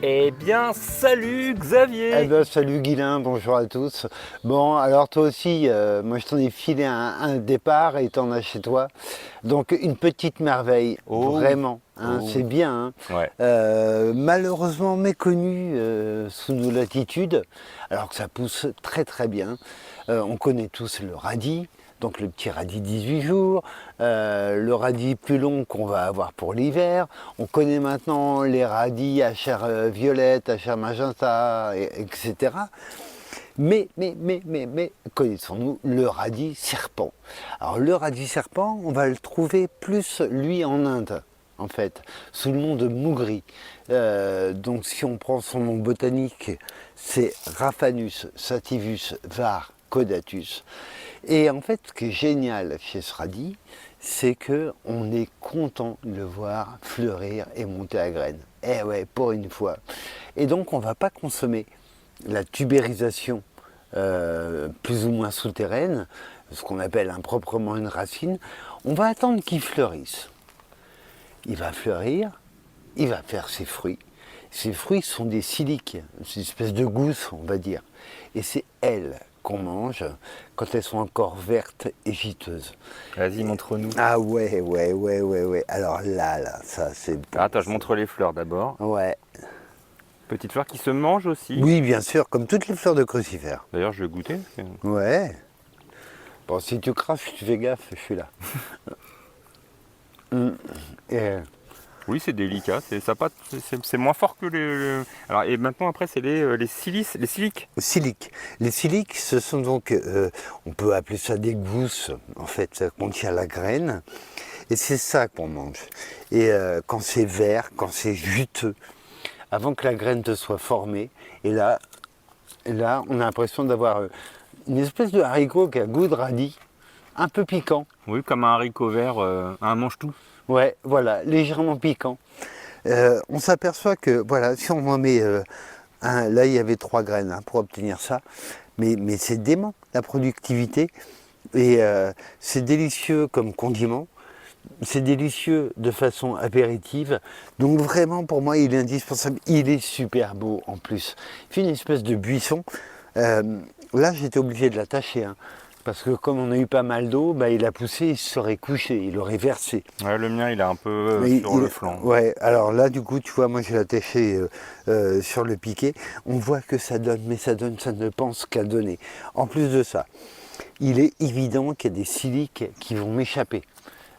Eh bien, salut Eh Xavier! ben, salut Guilain, bonjour à tous. Bon, alors toi aussi, moi je t'en ai filé un départ et t'en as chez toi. Donc une petite merveille, Oh oui, vraiment, hein, oh c'est oui. bien, hein. Ouais. Malheureusement méconnu sous nos latitudes, alors que ça pousse très très bien. On connaît tous le radis, donc le petit radis 18 jours, le radis plus long qu'on va avoir pour l'hiver. On connaît maintenant les radis à chair violette, à chair magenta, etc. Mais, connaissons-nous le radis serpent? Alors le radis serpent, on va le trouver plus lui en Inde, en fait, sous le nom de mougri. Donc si on prend son nom botanique, c'est Raphanus sativus var caudatus. Et en fait, ce qui est génial chez ce radis, c'est que on est content de le voir fleurir et monter à graines. Eh ouais, pour une fois. Et donc on ne va pas consommer la tubérisation plus ou moins souterraine, ce qu'on appelle improprement une racine. On va attendre qu'il fleurisse. Il va fleurir, il va faire ses fruits. Ces fruits sont des siliques, c'est une espèce de gousse, on va dire. Et c'est elles qu'on mange quand elles sont encore vertes et juteuses. Vas-y, montre-nous. Ah ouais. Alors là, ça c'est bon. Ah, attends, je montre les fleurs d'abord. Ouais. Petite fleur qui se mange aussi. Oui, bien sûr, comme toutes les fleurs de crucifère. D'ailleurs, je vais goûter. Ouais. Bon, si tu craches, tu fais gaffe, je suis là. Et, Oui, c'est délicat. C'est moins fort que Alors, et maintenant, après, c'est les silices, les siliques. siliques. Les siliques, ce sont donc, on peut appeler ça des gousses, en fait, ça contient la graine. Et c'est ça qu'on mange. Et quand c'est vert, quand c'est juteux, avant que la graine te soit formée, et là on a l'impression d'avoir une espèce de haricot qui a goût de radis, un peu piquant. Oui, comme un haricot vert, un mange-tout. Ouais, voilà, légèrement piquant. On s'aperçoit que, voilà, si on en met là il y avait 3 graines hein, pour obtenir ça, mais c'est dément la productivité et c'est délicieux comme condiment. C'est délicieux de façon apéritive. Donc vraiment pour moi il est indispensable. Il est super beau en plus. Il fait une espèce de buisson. Là j'étais obligé de l'attacher. Hein, parce que comme on a eu pas mal d'eau, bah, il a poussé, il se serait couché, il aurait versé. Ouais, le mien, il est un peu Mais sur le flanc. ouais, alors là du coup tu vois moi j'ai attaché sur le piquet. On voit que ça donne, mais ça donne, ça ne pense qu'à donner. En plus de ça, il est évident qu'il y a des siliques qui vont m'échapper.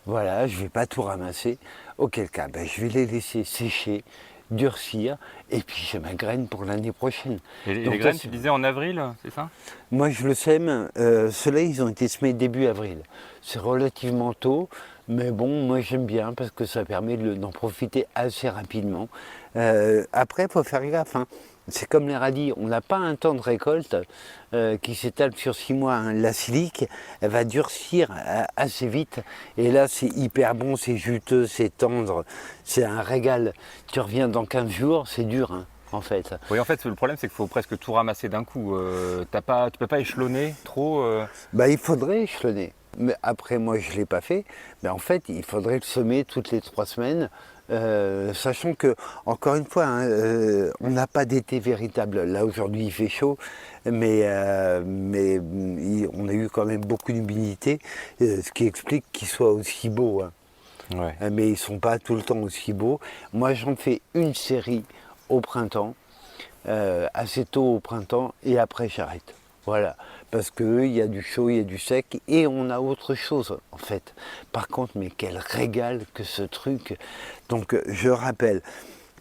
Voilà, je ne vais pas tout ramasser. Auquel cas, ben, je vais les laisser sécher, durcir, et puis j'ai ma graine pour l'année prochaine. Et les Donc, graines, tu disais en avril, c'est ça? moi, je le sème. Ceux-là, ils ont été semés début avril. C'est relativement tôt, mais bon, moi j'aime bien parce que ça permet d'en profiter assez rapidement. Après, il faut faire gaffe. Hein. C'est comme les radis, on n'a pas un temps de récolte qui s'étale sur 6 mois. Hein. La silique, elle va durcir assez vite. Et là, c'est hyper bon, c'est juteux, c'est tendre, c'est un régal. Tu reviens dans 15 jours, c'est dur. Hein, en fait. Oui, en fait, le problème, c'est qu'il faut presque tout ramasser d'un coup. Tu peux pas échelonner trop. Bah, il faudrait échelonner. Mais après, moi, je ne l'ai pas fait. Mais en fait, il faudrait le semer toutes les 3 semaines. Sachant que, encore une fois, hein, on n'a pas d'été véritable. Là, aujourd'hui, il fait chaud, mais on a eu quand même beaucoup d'humidité, ce qui explique qu'il soit aussi beau. Hein. Ouais. Mais ils ne sont pas tout le temps aussi beaux. Moi, j'en fais une série au printemps, assez tôt au printemps, et après, j'arrête. Voilà, parce qu'il y a du chaud, il y a du sec, et on a autre chose en fait. Par contre, mais quel régal que ce truc. Donc je rappelle,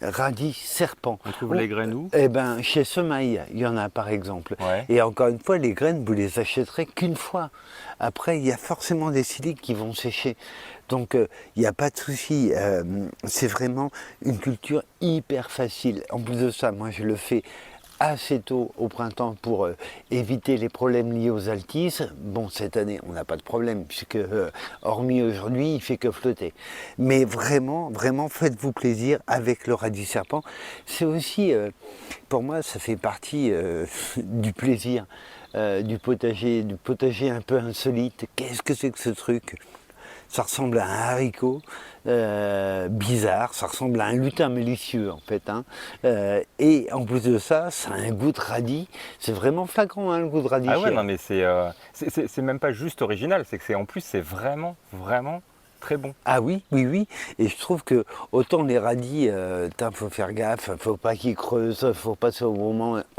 radis serpent. On trouve les graines où? Eh ben, chez Semaille, il y en a par exemple. Ouais. Et encore une fois, les graines, vous les achèterez qu'une fois. Après, il y a forcément des siliques qui vont sécher. Donc, il n'y a pas de souci. C'est vraiment une culture hyper facile. En plus de ça, moi, je le fais assez tôt au printemps pour éviter les problèmes liés aux altices. Bon, cette année, on n'a pas de problème, puisque hormis aujourd'hui, il fait que flotter. Mais vraiment, vraiment, faites-vous plaisir avec le radis serpent. C'est aussi, pour moi, ça fait partie du plaisir du potager un peu insolite. Qu'est-ce que c'est que ce truc? ça ressemble à un haricot bizarre, ça ressemble à un lutin malicieux en fait. Hein. Et en plus de ça, ça a un goût de radis. C'est vraiment flagrant hein, le goût de radis. Ah ouais, non mais c'est même pas juste original, c'est que en plus c'est vraiment, vraiment très bon. Ah oui, oui, oui. Et je trouve que autant les radis, faut faire gaffe, faut pas qu'ils creusent, faut passer au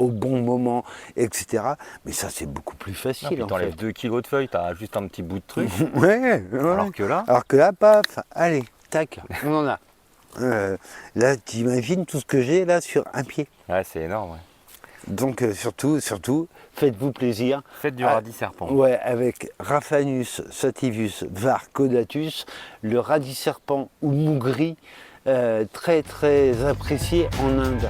bon moment, etc. Mais ça c'est beaucoup plus Non, facile puis en t'enlèves fait. 2 kilos de feuilles, t'as juste un petit bout de truc. Ouais, ouais. Alors que là, Paf, allez, tac, on en a. Là, t'imagines tout ce que j'ai là sur un pied. ouais, c'est énorme. Ouais. Donc surtout, faites-vous plaisir. Faites du Ah, radis serpent. ouais, avec Raphanus sativus var caudatus, le radis serpent ou mougri, très très apprécié en Inde.